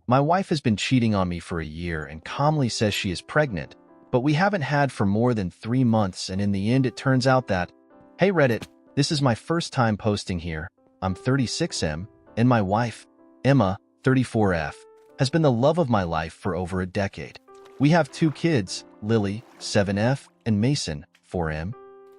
My wife has been cheating on me for a year and calmly says she is pregnant, but we haven't had for more than 3 months, and in the end it turns out that, hey Reddit, this is my first time posting here. I'm 36M, and my wife, Emma, 34F, has been the love of my life for over a decade. We have 2 kids, Lily, 7F, and Mason, 4M,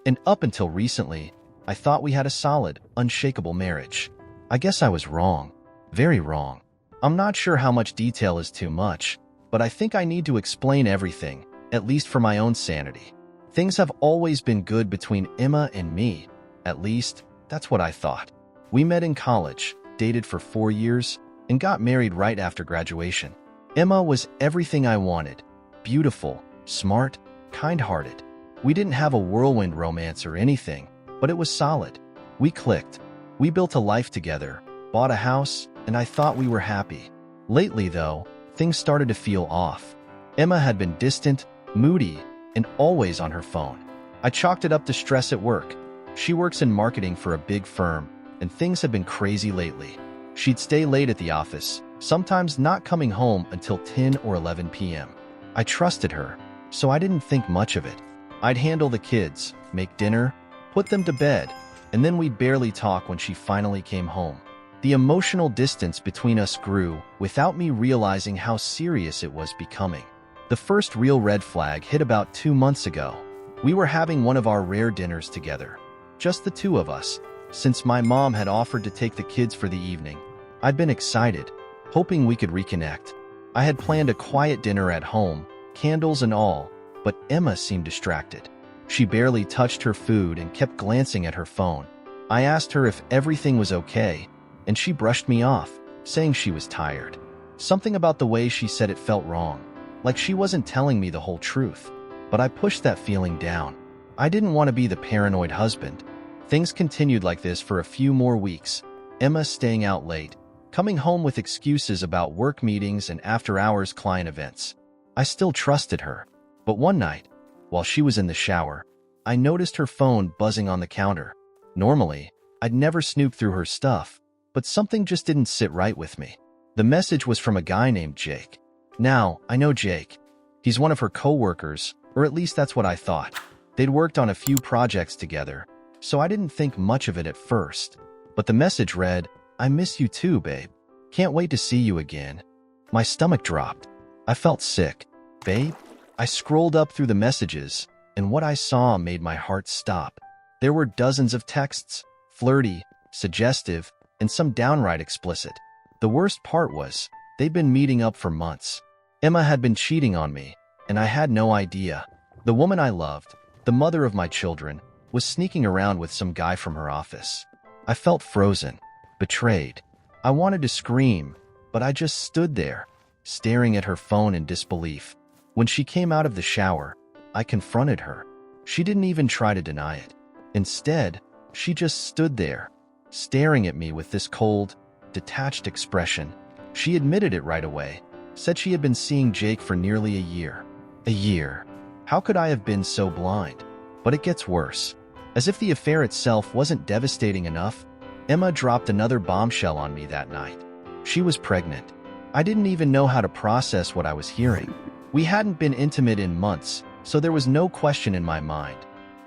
and up until recently, I thought we had a solid, unshakable marriage. I guess I was wrong. Very wrong. I'm not sure how much detail is too much, but I think I need to explain everything, at least for my own sanity. Things have always been good between Emma and me. At least, that's what I thought. We met in college, dated for 4 years, and got married right after graduation. Emma was everything I wanted. Beautiful, smart, kind-hearted. We didn't have a whirlwind romance or anything, but it was solid. We clicked. We built a life together, bought a house, and I thought we were happy. Lately, though, things started to feel off. Emma had been distant, moody, and always on her phone. I chalked it up to stress at work. She works in marketing for a big firm, and things have been crazy lately. She'd stay late at the office, sometimes not coming home until 10 or 11 p.m. I trusted her, so I didn't think much of it. I'd handle the kids, make dinner, put them to bed, and then we'd barely talk when she finally came home. The emotional distance between us grew without me realizing how serious it was becoming. The first real red flag hit about 2 months ago. We were having one of our rare dinners together, just the 2 of us, since my mom had offered to take the kids for the evening. I'd been excited, hoping we could reconnect. I had planned a quiet dinner at home, candles and all, but Emma seemed distracted. She barely touched her food and kept glancing at her phone. I asked her if everything was okay, and she brushed me off, saying she was tired. Something about the way she said it felt wrong, like she wasn't telling me the whole truth. But I pushed that feeling down. I didn't want to be the paranoid husband. Things continued like this for a few more weeks. Emma staying out late, coming home with excuses about work meetings and after-hours client events. I still trusted her, but one night, while she was in the shower, I noticed her phone buzzing on the counter. Normally, I'd never snoop through her stuff, but something just didn't sit right with me. The message was from a guy named Jake. Now, I know Jake. He's one of her co-workers, or at least that's what I thought. They'd worked on a few projects together, so I didn't think much of it at first. But the message read, "I miss you too, babe. Can't wait to see you again." My stomach dropped. I felt sick. Babe? I scrolled up through the messages, and what I saw made my heart stop. There were dozens of texts, flirty, suggestive, and some downright explicit. The worst part was, they'd been meeting up for months. Emma had been cheating on me, and I had no idea. The woman I loved, the mother of my children, was sneaking around with some guy from her office. I felt frozen, betrayed. I wanted to scream, but I just stood there, staring at her phone in disbelief. When she came out of the shower, I confronted her. She didn't even try to deny it. Instead, she just stood there, staring at me with this cold, detached expression. She admitted it right away, said she had been seeing Jake for nearly a year. A year. How could I have been so blind? But it gets worse. As if the affair itself wasn't devastating enough, Emma dropped another bombshell on me that night. She was pregnant. I didn't even know how to process what I was hearing. We hadn't been intimate in months, so there was no question in my mind.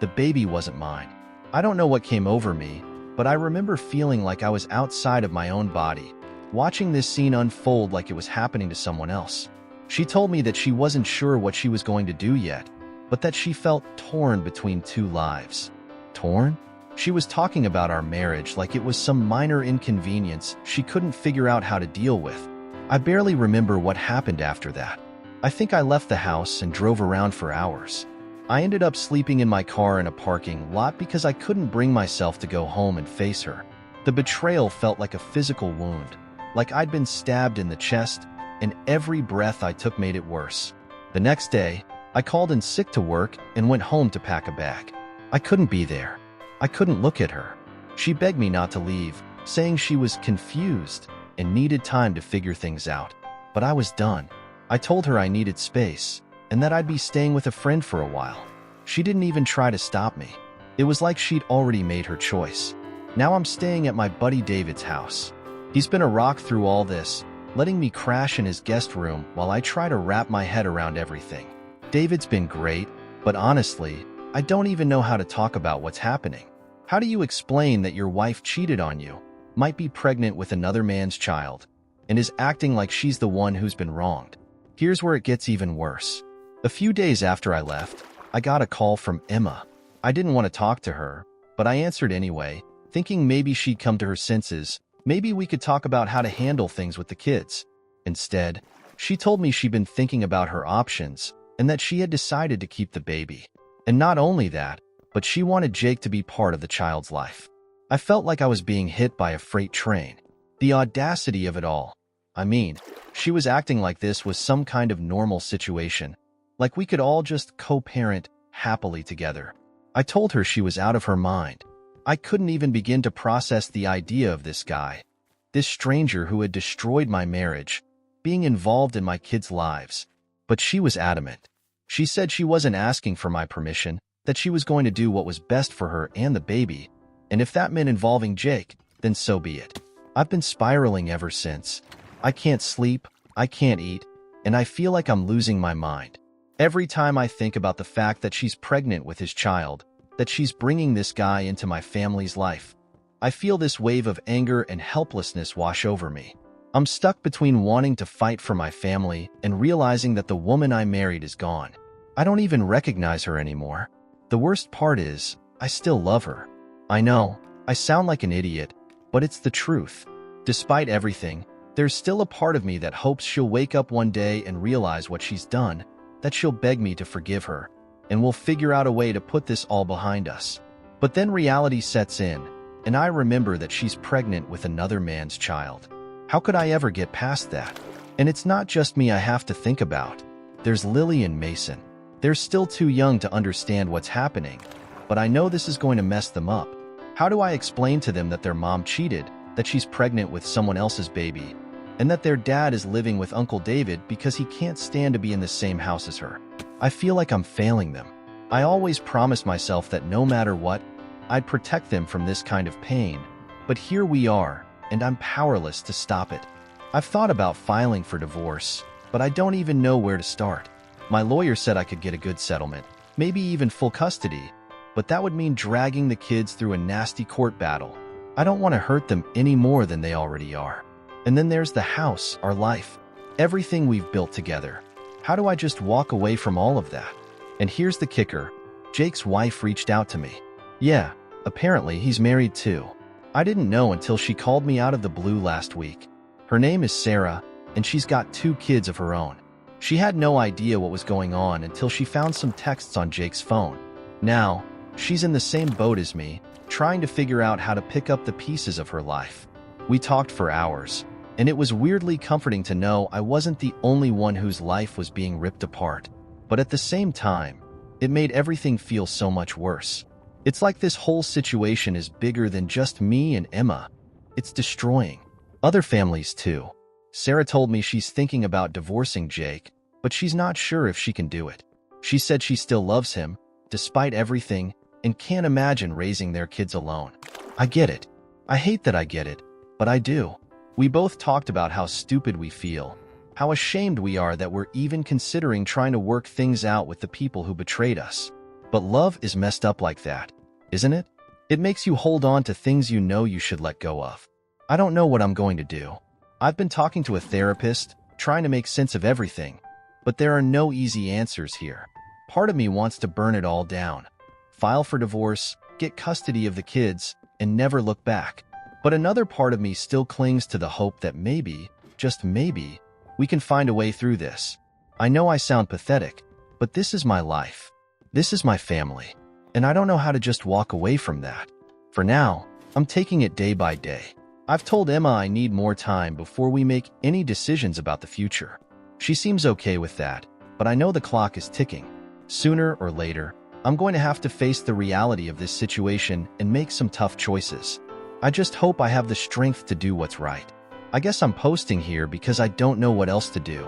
The baby wasn't mine. I don't know what came over me, but I remember feeling like I was outside of my own body, watching this scene unfold like it was happening to someone else. She told me that she wasn't sure what she was going to do yet, but that she felt torn between 2 lives. Torn? She was talking about our marriage like it was some minor inconvenience she couldn't figure out how to deal with. I barely remember what happened after that. I think I left the house and drove around for hours. I ended up sleeping in my car in a parking lot because I couldn't bring myself to go home and face her. The betrayal felt like a physical wound, like I'd been stabbed in the chest, and every breath I took made it worse. The next day, I called in sick to work and went home to pack a bag. I couldn't be there. I couldn't look at her. She begged me not to leave, saying she was confused and needed time to figure things out. But I was done. I told her I needed space and that I'd be staying with a friend for a while. She didn't even try to stop me. It was like she'd already made her choice. Now I'm staying at my buddy David's house. He's been a rock through all this, letting me crash in his guest room while I try to wrap my head around everything. David's been great, but honestly, I don't even know how to talk about what's happening. How do you explain that your wife cheated on you, might be pregnant with another man's child, and is acting like she's the one who's been wronged? Here's where it gets even worse. A few days after I left, I got a call from Emma. I didn't want to talk to her, but I answered anyway, thinking maybe she'd come to her senses. Maybe we could talk about how to handle things with the kids. Instead, she told me she'd been thinking about her options and that she had decided to keep the baby. And not only that, but she wanted Jake to be part of the child's life. I felt like I was being hit by a freight train. The audacity of it all. I mean, she was acting like this was some kind of normal situation, like we could all just co-parent happily together. I told her she was out of her mind. I couldn't even begin to process the idea of this guy, this stranger who had destroyed my marriage, being involved in my kids' lives. But she was adamant. She said she wasn't asking for my permission, that she was going to do what was best for her and the baby, and if that meant involving Jake, then so be it. I've been spiraling ever since. I can't sleep, I can't eat, and I feel like I'm losing my mind. Every time I think about the fact that she's pregnant with his child, that she's bringing this guy into my family's life, I feel this wave of anger and helplessness wash over me. I'm stuck between wanting to fight for my family and realizing that the woman I married is gone. I don't even recognize her anymore. The worst part is, I still love her. I know, I sound like an idiot, but it's the truth. Despite everything, there's still a part of me that hopes she'll wake up one day and realize what she's done, that she'll beg me to forgive her, and we'll figure out a way to put this all behind us. But then reality sets in, and I remember that she's pregnant with another man's child. How could I ever get past that? And it's not just me I have to think about. There's Lily and Mason. They're still too young to understand what's happening, but I know this is going to mess them up. How do I explain to them that their mom cheated, that she's pregnant with someone else's baby, and that their dad is living with Uncle David because he can't stand to be in the same house as her? I feel like I'm failing them. I always promised myself that no matter what, I'd protect them from this kind of pain, but here we are, and I'm powerless to stop it. I've thought about filing for divorce, but I don't even know where to start. My lawyer said I could get a good settlement, maybe even full custody, but that would mean dragging the kids through a nasty court battle. I don't want to hurt them any more than they already are. And then there's the house, our life, everything we've built together. How do I just walk away from all of that? And here's the kicker. Jake's wife reached out to me. Yeah, apparently he's married too. I didn't know until she called me out of the blue last week. Her name is Sarah, and she's got 2 kids of her own. She had no idea what was going on until she found some texts on Jake's phone. Now, she's in the same boat as me, trying to figure out how to pick up the pieces of her life. We talked for hours, and it was weirdly comforting to know I wasn't the only one whose life was being ripped apart. But at the same time, it made everything feel so much worse. It's like this whole situation is bigger than just me and Emma. It's destroying other families too. Sarah told me she's thinking about divorcing Jake, but she's not sure if she can do it. She said she still loves him, despite everything, and can't imagine raising their kids alone. I get it. I hate that I get it, but I do. We both talked about how stupid we feel, how ashamed we are that we're even considering trying to work things out with the people who betrayed us. But love is messed up like that, isn't it? It makes you hold on to things you know you should let go of. I don't know what I'm going to do. I've been talking to a therapist, trying to make sense of everything, but there are no easy answers here. Part of me wants to burn it all down, file for divorce, get custody of the kids, and never look back. But another part of me still clings to the hope that maybe, just maybe, we can find a way through this. I know I sound pathetic, but this is my life. This is my family, and I don't know how to just walk away from that. For now, I'm taking it day by day. I've told Emma I need more time before we make any decisions about the future. She seems okay with that, but I know the clock is ticking. Sooner or later, I'm going to have to face the reality of this situation and make some tough choices. I just hope I have the strength to do what's right. I guess I'm posting here because I don't know what else to do.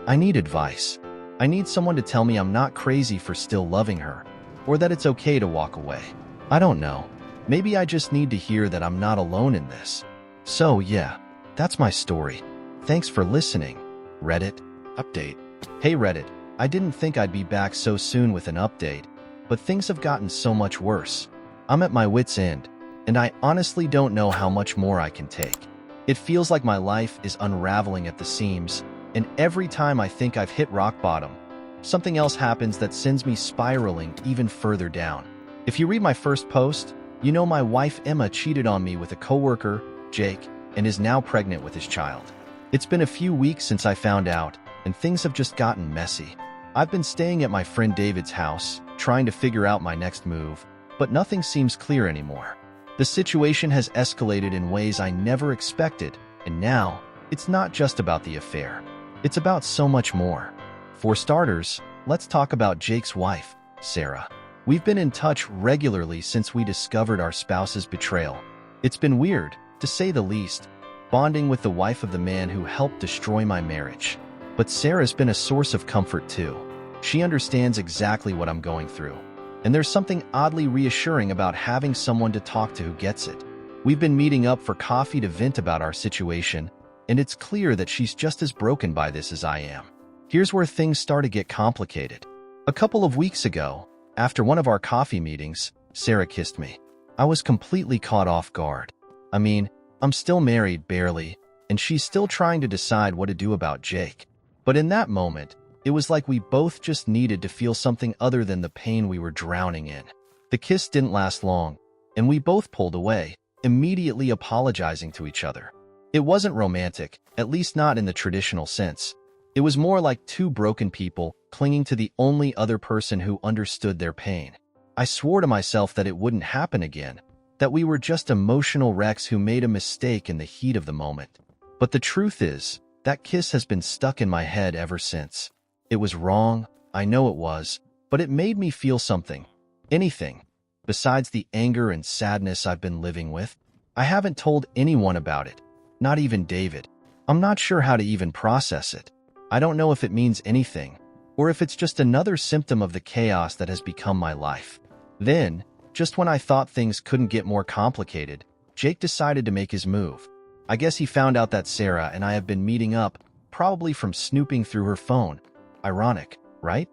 I need advice. I need someone to tell me I'm not crazy for still loving her, or that it's okay to walk away. I don't know. Maybe I just need to hear that I'm not alone in this. So yeah, that's my story. Thanks for listening. Reddit update. Hey Reddit, I didn't think I'd be back so soon with an update, but things have gotten so much worse. I'm at my wit's end, and I honestly don't know how much more I can take. It feels like my life is unraveling at the seams, and every time I think I've hit rock bottom, something else happens that sends me spiraling even further down. If you read my first post, you know my wife Emma cheated on me with a coworker, Jake, and is now pregnant with his child. It's been a few weeks since I found out, and things have just gotten messy. I've been staying at my friend David's house, trying to figure out my next move, but nothing seems clear anymore. The situation has escalated in ways I never expected, and now, it's not just about the affair. It's about so much more. For starters, let's talk about Jake's wife, Sarah. We've been in touch regularly since we discovered our spouse's betrayal. It's been weird, to say the least, bonding with the wife of the man who helped destroy my marriage. But Sarah's been a source of comfort too. She understands exactly what I'm going through. And there's something oddly reassuring about having someone to talk to who gets it. We've been meeting up for coffee to vent about our situation, and it's clear that she's just as broken by this as I am. Here's where things start to get complicated. A couple of weeks ago, after one of our coffee meetings, Sarah kissed me. I was completely caught off guard. I mean, I'm still married barely, and she's still trying to decide what to do about Jake. But in that moment, it was like we both just needed to feel something other than the pain we were drowning in. The kiss didn't last long, and we both pulled away, immediately apologizing to each other. It wasn't romantic, at least not in the traditional sense. It was more like two broken people clinging to the only other person who understood their pain. I swore to myself that it wouldn't happen again, that we were just emotional wrecks who made a mistake in the heat of the moment. But the truth is, that kiss has been stuck in my head ever since. It was wrong, I know it was, but it made me feel something. Anything. Besides the anger and sadness I've been living with, I haven't told anyone about it, not even David. I'm not sure how to even process it. I don't know if it means anything, or if it's just another symptom of the chaos that has become my life. Then, just when I thought things couldn't get more complicated, Jake decided to make his move. I guess he found out that Sarah and I have been meeting up, probably from snooping through her phone. Ironic, right?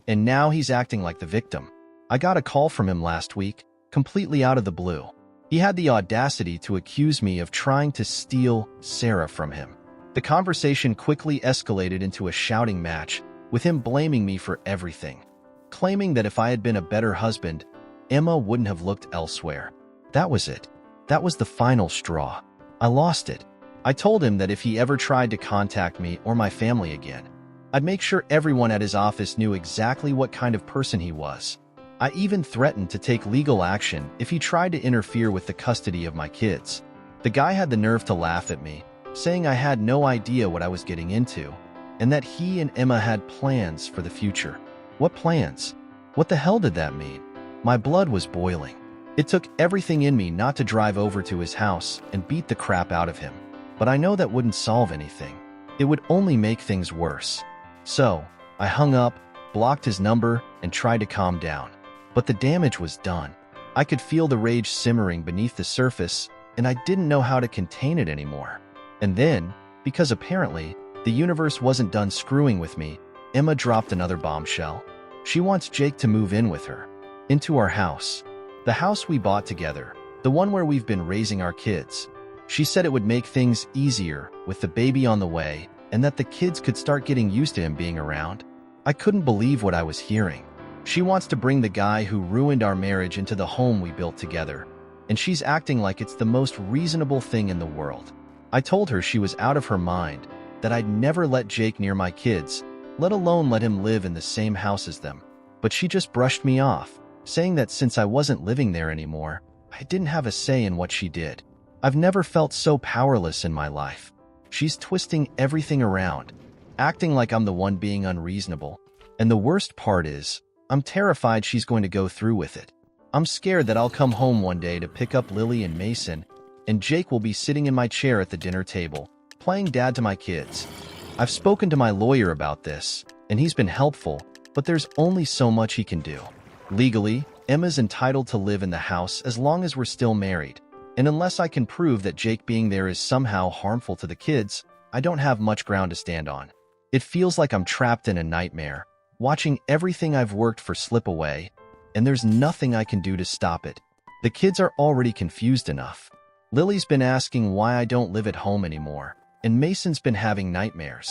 And now he's acting like the victim. I got a call from him last week, completely out of the blue. He had the audacity to accuse me of trying to steal Sarah from him. The conversation quickly escalated into a shouting match, with him blaming me for everything, claiming that if I had been a better husband, Emma wouldn't have looked elsewhere. That was it. That was the final straw. I lost it. I told him that if he ever tried to contact me or my family again, I'd make sure everyone at his office knew exactly what kind of person he was. I even threatened to take legal action if he tried to interfere with the custody of my kids. The guy had the nerve to laugh at me, saying I had no idea what I was getting into, and that he and Emma had plans for the future. What plans? What the hell did that mean? My blood was boiling. It took everything in me not to drive over to his house and beat the crap out of him. But I know that wouldn't solve anything. It would only make things worse. So, I hung up, blocked his number, and tried to calm down. But the damage was done. I could feel the rage simmering beneath the surface, and I didn't know how to contain it anymore. And then, because apparently, the universe wasn't done screwing with me, Emma dropped another bombshell. She wants Jake to move in with her. Into our house. The house we bought together. The one where we've been raising our kids. She said it would make things easier, with the baby on the way, and that the kids could start getting used to him being around. I couldn't believe what I was hearing. She wants to bring the guy who ruined our marriage into the home we built together, and she's acting like it's the most reasonable thing in the world. I told her she was out of her mind, that I'd never let Jake near my kids, let alone let him live in the same house as them. But she just brushed me off, saying that since I wasn't living there anymore, I didn't have a say in what she did. I've never felt so powerless in my life. She's twisting everything around, acting like I'm the one being unreasonable. And the worst part is, I'm terrified she's going to go through with it. I'm scared that I'll come home one day to pick up Lily and Mason, and Jake will be sitting in my chair at the dinner table, playing dad to my kids. I've spoken to my lawyer about this, and he's been helpful, but there's only so much he can do. Legally, Emma's entitled to live in the house as long as we're still married. And unless I can prove that Jake being there is somehow harmful to the kids, I don't have much ground to stand on. It feels like I'm trapped in a nightmare, watching everything I've worked for slip away, and there's nothing I can do to stop it. The kids are already confused enough. Lily's been asking why I don't live at home anymore, and Mason's been having nightmares.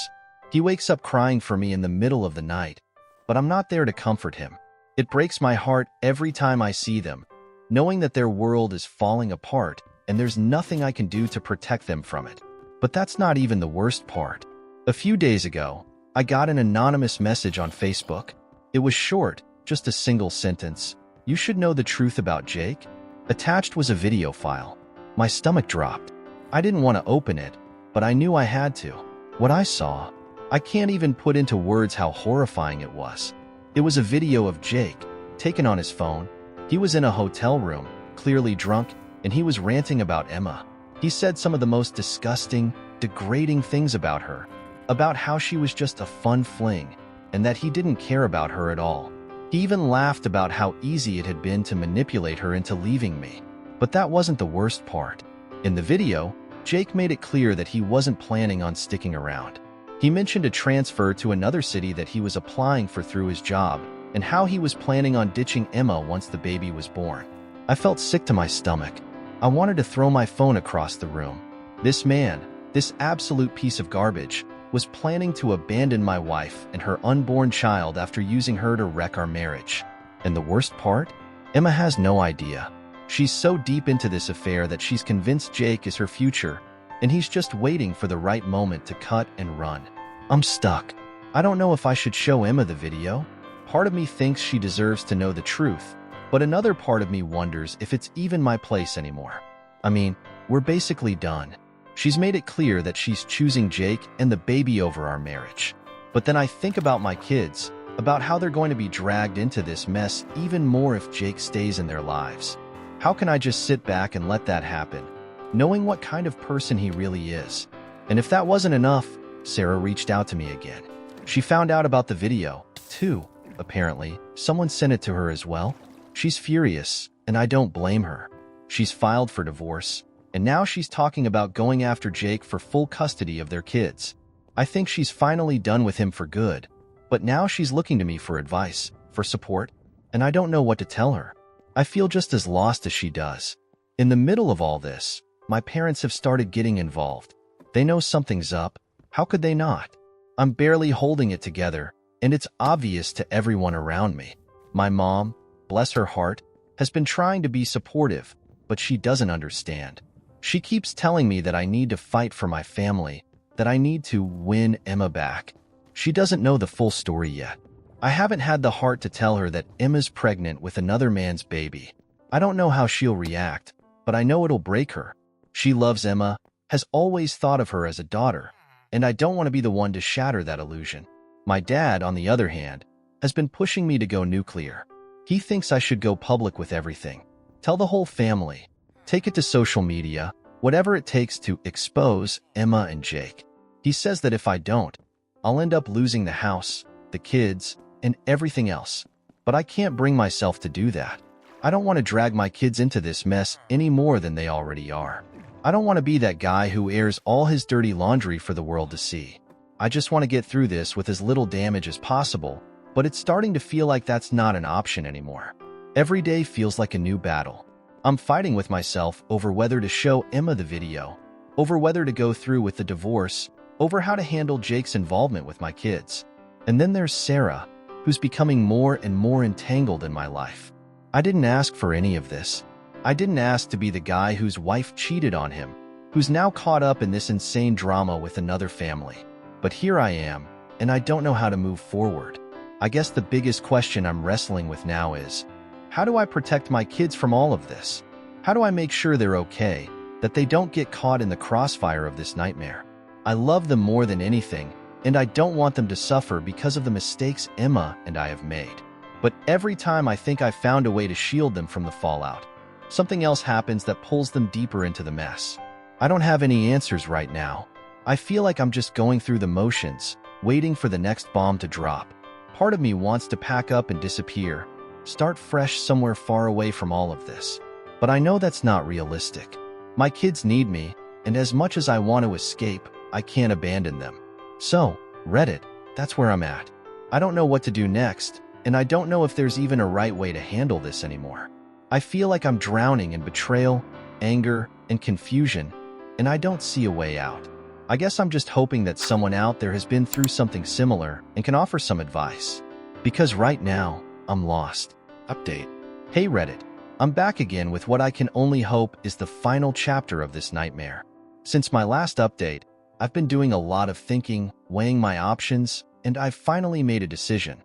He wakes up crying for me in the middle of the night, but I'm not there to comfort him. It breaks my heart every time I see them, knowing that their world is falling apart and there's nothing I can do to protect them from it. But that's not even the worst part. A few days ago, I got an anonymous message on Facebook. It was short, just a single sentence. "You should know the truth about Jake." Attached was a video file. My stomach dropped. I didn't want to open it, but I knew I had to. What I saw, I can't even put into words how horrifying it was. It was a video of Jake, taken on his phone. He was in a hotel room, clearly drunk, and he was ranting about Emma. He said some of the most disgusting, degrading things about her, about how she was just a fun fling, and that he didn't care about her at all. He even laughed about how easy it had been to manipulate her into leaving me. But that wasn't the worst part. In the video, Jake made it clear that he wasn't planning on sticking around. He mentioned a transfer to another city that he was applying for through his job, and how he was planning on ditching Emma once the baby was born. I felt sick to my stomach. I wanted to throw my phone across the room. This man, this absolute piece of garbage, was planning to abandon my wife and her unborn child after using her to wreck our marriage. And the worst part? Emma has no idea. She's so deep into this affair that she's convinced Jake is her future, and he's just waiting for the right moment to cut and run. I'm stuck. I don't know if I should show Emma the video. Part of me thinks she deserves to know the truth, but another part of me wonders if it's even my place anymore. I mean, we're basically done. She's made it clear that she's choosing Jake and the baby over our marriage. But then I think about my kids, about how they're going to be dragged into this mess even more if Jake stays in their lives. How can I just sit back and let that happen, knowing what kind of person he really is? And if that wasn't enough, Sarah reached out to me again. She found out about the video, too. Apparently, someone sent it to her as well. She's furious, and I don't blame her. She's filed for divorce, and now she's talking about going after Jake for full custody of their kids. I think she's finally done with him for good, but now she's looking to me for advice, for support, and I don't know what to tell her. I feel just as lost as she does. In the middle of all this, my parents have started getting involved. They know something's up. How could they not? I'm barely holding it together, and it's obvious to everyone around me. My mom, bless her heart, has been trying to be supportive, but she doesn't understand. She keeps telling me that I need to fight for my family, that I need to win Emma back. She doesn't know the full story yet. I haven't had the heart to tell her that Emma's pregnant with another man's baby. I don't know how she'll react, but I know it'll break her. She loves Emma, has always thought of her as a daughter, and I don't want to be the one to shatter that illusion. My dad, on the other hand, has been pushing me to go nuclear. He thinks I should go public with everything. Tell the whole family. Take it to social media, whatever it takes to expose Emma and Jake. He says that if I don't, I'll end up losing the house, the kids, and everything else. But I can't bring myself to do that. I don't want to drag my kids into this mess any more than they already are. I don't want to be that guy who airs all his dirty laundry for the world to see. I just want to get through this with as little damage as possible, but it's starting to feel like that's not an option anymore. Every day feels like a new battle. I'm fighting with myself over whether to show Emma the video, over whether to go through with the divorce, over how to handle Jake's involvement with my kids. And then there's Sarah, who's becoming more and more entangled in my life. I didn't ask for any of this. I didn't ask to be the guy whose wife cheated on him, who's now caught up in this insane drama with another family. But here I am, and I don't know how to move forward. I guess the biggest question I'm wrestling with now is, how do I protect my kids from all of this? How do I make sure they're okay, that they don't get caught in the crossfire of this nightmare? I love them more than anything, and I don't want them to suffer because of the mistakes Emma and I have made. But every time I think I've found a way to shield them from the fallout, something else happens that pulls them deeper into the mess. I don't have any answers right now. I feel like I'm just going through the motions, waiting for the next bomb to drop. Part of me wants to pack up and disappear, start fresh somewhere far away from all of this. But I know that's not realistic. My kids need me, and as much as I want to escape, I can't abandon them. So, Reddit, that's where I'm at. I don't know what to do next, and I don't know if there's even a right way to handle this anymore. I feel like I'm drowning in betrayal, anger, and confusion, and I don't see a way out. I guess I'm just hoping that someone out there has been through something similar and can offer some advice. Because right now, I'm lost. Update. Hey Reddit, I'm back again with what I can only hope is the final chapter of this nightmare. Since my last update, I've been doing a lot of thinking, weighing my options, and I've finally made a decision.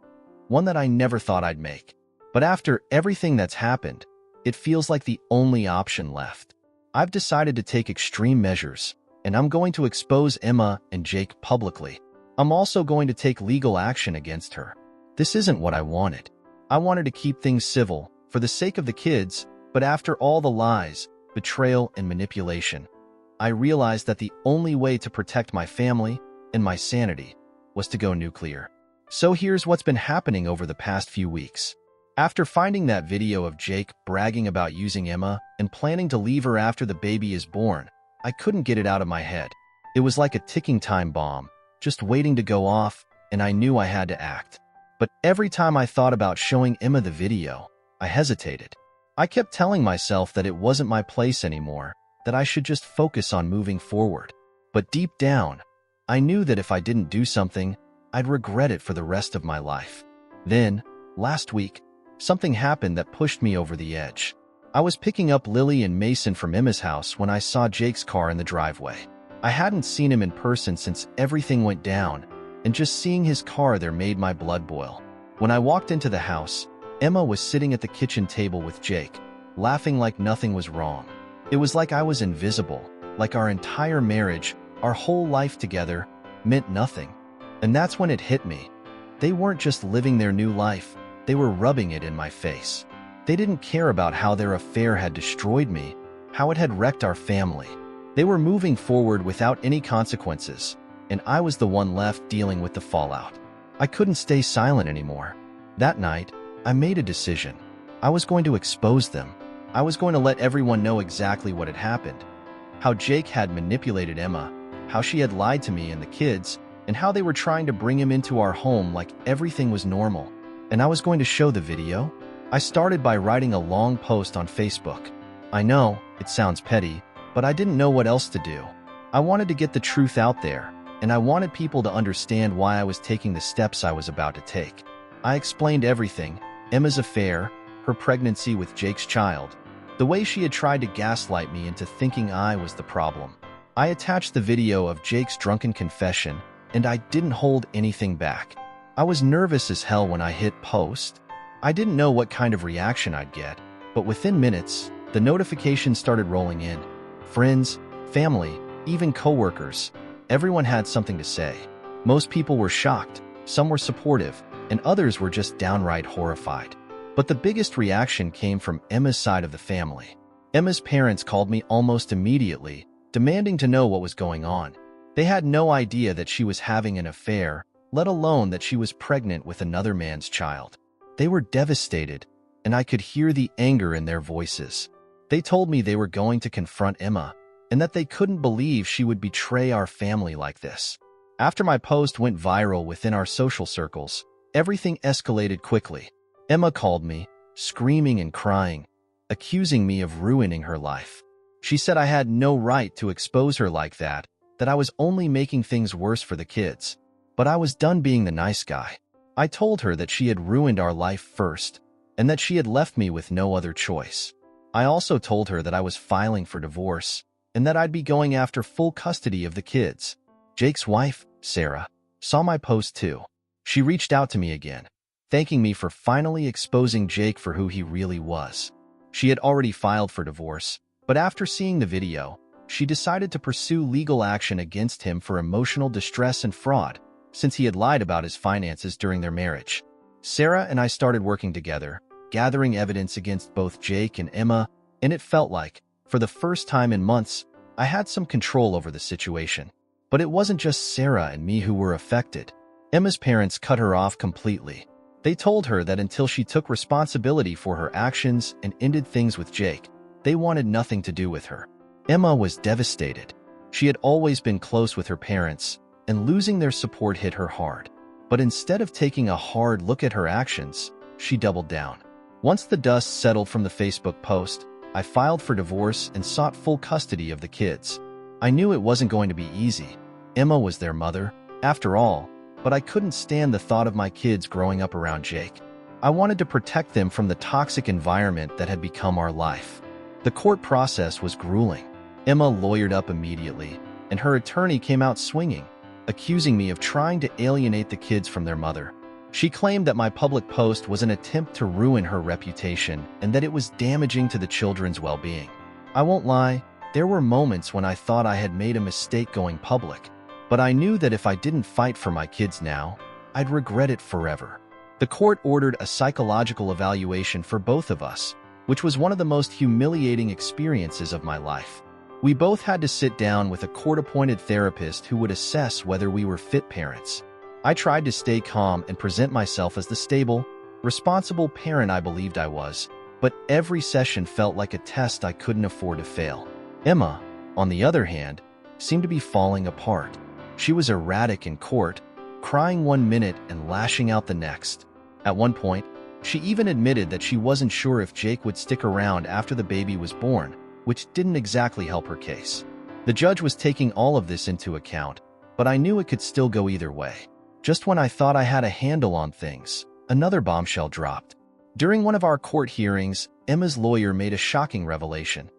One that I never thought I'd make. But after everything that's happened, it feels like the only option left. I've decided to take extreme measures, and I'm going to expose Emma and Jake publicly. I'm also going to take legal action against her. This isn't what I wanted. I wanted to keep things civil, for the sake of the kids, but after all the lies, betrayal, and manipulation, I realized that the only way to protect my family and my sanity was to go nuclear. So here's what's been happening over the past few weeks. After finding that video of Jake bragging about using Emma and planning to leave her after the baby is born, I couldn't get it out of my head. It was like a ticking time bomb, just waiting to go off, and I knew I had to act. But every time I thought about showing Emma the video, I hesitated. I kept telling myself that it wasn't my place anymore, that I should just focus on moving forward. But deep down, I knew that if I didn't do something, I'd regret it for the rest of my life. Then, last week, something happened that pushed me over the edge. I was picking up Lily and Mason from Emma's house when I saw Jake's car in the driveway. I hadn't seen him in person since everything went down, and just seeing his car there made my blood boil. When I walked into the house, Emma was sitting at the kitchen table with Jake, laughing like nothing was wrong. It was like I was invisible, like our entire marriage, our whole life together, meant nothing. And that's when it hit me. They weren't just living their new life, they were rubbing it in my face. They didn't care about how their affair had destroyed me, how it had wrecked our family. They were moving forward without any consequences, and I was the one left dealing with the fallout. I couldn't stay silent anymore. That night, I made a decision. I was going to expose them. I was going to let everyone know exactly what had happened. How Jake had manipulated Emma, how she had lied to me and the kids, and how they were trying to bring him into our home like everything was normal. And I was going to show the video. I started by writing a long post on Facebook. I know, it sounds petty, but I didn't know what else to do. I wanted to get the truth out there, and I wanted people to understand why I was taking the steps I was about to take. I explained everything: Emma's affair, her pregnancy with Jake's child, the way she had tried to gaslight me into thinking I was the problem. I attached the video of Jake's drunken confession, and I didn't hold anything back. I was nervous as hell when I hit post. I didn't know what kind of reaction I'd get, but within minutes, the notifications started rolling in. Friends, family, even coworkers, everyone had something to say. Most people were shocked, some were supportive, and others were just downright horrified. But the biggest reaction came from Emma's side of the family. Emma's parents called me almost immediately, demanding to know what was going on. They had no idea that she was having an affair, let alone that she was pregnant with another man's child. They were devastated, and I could hear the anger in their voices. They told me they were going to confront Emma, and that they couldn't believe she would betray our family like this. After my post went viral within our social circles, everything escalated quickly. Emma called me, screaming and crying, accusing me of ruining her life. She said I had no right to expose her like that I was only making things worse for the kids. But I was done being the nice guy. I told her that she had ruined our life first, and that she had left me with no other choice. I also told her that I was filing for divorce, and that I'd be going after full custody of the kids. Jake's wife, Sarah, saw my post too. She reached out to me again, thanking me for finally exposing Jake for who he really was. She had already filed for divorce, but after seeing the video, she decided to pursue legal action against him for emotional distress and fraud, since he had lied about his finances during their marriage. Sarah and I started working together, gathering evidence against both Jake and Emma, and it felt like, for the first time in months, I had some control over the situation. But it wasn't just Sarah and me who were affected. Emma's parents cut her off completely. They told her that until she took responsibility for her actions and ended things with Jake, they wanted nothing to do with her. Emma was devastated. She had always been close with her parents, and losing their support hit her hard. But instead of taking a hard look at her actions, she doubled down. Once the dust settled from the Facebook post, I filed for divorce and sought full custody of the kids. I knew it wasn't going to be easy. Emma was their mother, after all, but I couldn't stand the thought of my kids growing up around Jake. I wanted to protect them from the toxic environment that had become our life. The court process was grueling. Emma lawyered up immediately, and her attorney came out swinging, accusing me of trying to alienate the kids from their mother. She claimed that my public post was an attempt to ruin her reputation and that it was damaging to the children's well-being. I won't lie, there were moments when I thought I had made a mistake going public, but I knew that if I didn't fight for my kids now, I'd regret it forever. The court ordered a psychological evaluation for both of us, which was one of the most humiliating experiences of my life. We both had to sit down with a court-appointed therapist who would assess whether we were fit parents. I tried to stay calm and present myself as the stable, responsible parent I believed I was, but every session felt like a test I couldn't afford to fail. Emma, on the other hand, seemed to be falling apart. She was erratic in court, crying one minute and lashing out the next. At one point, she even admitted that she wasn't sure if Jake would stick around after the baby was born, which didn't exactly help her case. The judge was taking all of this into account, but I knew it could still go either way. Just when I thought I had a handle on things, another bombshell dropped. During one of our court hearings, Emma's lawyer made a shocking revelation.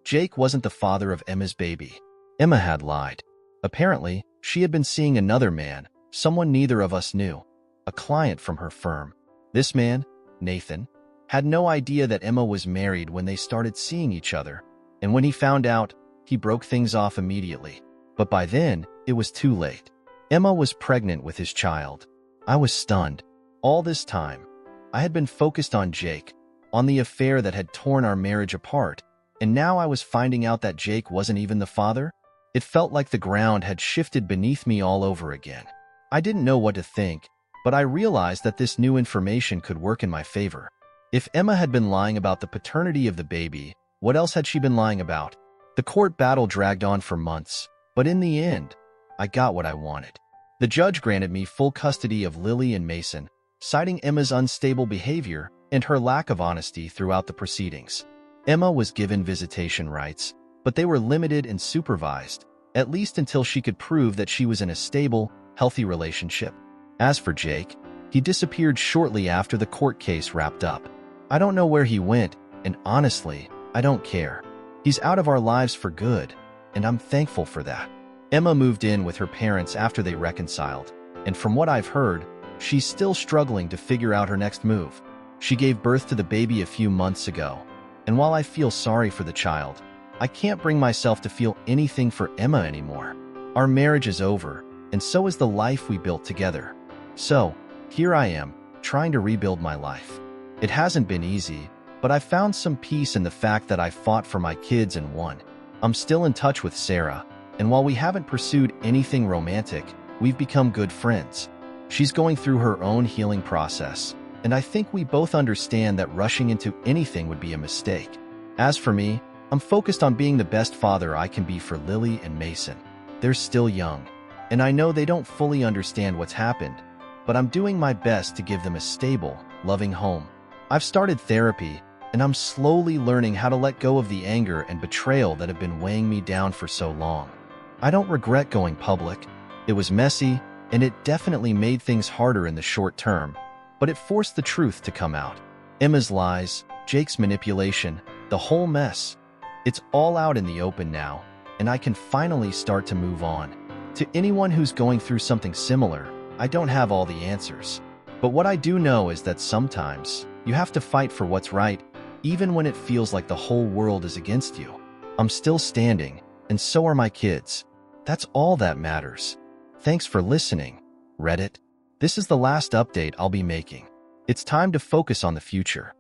Jake wasn't the father of Emma's baby. Emma had lied. Apparently, she had been seeing another man, someone neither of us knew, a client from her firm. This man, Nathan, had no idea that Emma was married when they started seeing each other, and when he found out, he broke things off immediately. But by then, it was too late. Emma was pregnant with his child. I was stunned. All this time, I had been focused on Jake, on the affair that had torn our marriage apart, and now I was finding out that Jake wasn't even the father? It felt like the ground had shifted beneath me all over again. I didn't know what to think, but I realized that this new information could work in my favor. If Emma had been lying about the paternity of the baby, what else had she been lying about? The court battle dragged on for months, but in the end, I got what I wanted. The judge granted me full custody of Lily and Mason, citing Emma's unstable behavior and her lack of honesty throughout the proceedings. Emma was given visitation rights, but they were limited and supervised, at least until she could prove that she was in a stable, healthy relationship. As for Jake, he disappeared shortly after the court case wrapped up. I don't know where he went, and honestly, I don't care. He's out of our lives for good, and I'm thankful for that. Emma moved in with her parents after they reconciled, and from what I've heard, she's still struggling to figure out her next move. She gave birth to the baby a few months ago, and while I feel sorry for the child, I can't bring myself to feel anything for Emma anymore. Our marriage is over, and so is the life we built together. So, here I am, trying to rebuild my life. It hasn't been easy, but I've found some peace in the fact that I fought for my kids and won. I'm still in touch with Sarah, and while we haven't pursued anything romantic, we've become good friends. She's going through her own healing process, and I think we both understand that rushing into anything would be a mistake. As for me, I'm focused on being the best father I can be for Lily and Mason. They're still young, and I know they don't fully understand what's happened, but I'm doing my best to give them a stable, loving home. I've started therapy, and I'm slowly learning how to let go of the anger and betrayal that have been weighing me down for so long. I don't regret going public. It was messy, and it definitely made things harder in the short term, but it forced the truth to come out. Emma's lies, Jake's manipulation, the whole mess. It's all out in the open now, and I can finally start to move on. To anyone who's going through something similar, I don't have all the answers. But what I do know is that sometimes you have to fight for what's right, even when it feels like the whole world is against you. I'm still standing, and so are my kids. That's all that matters. Thanks for listening, Reddit. This is the last update I'll be making. It's time to focus on the future.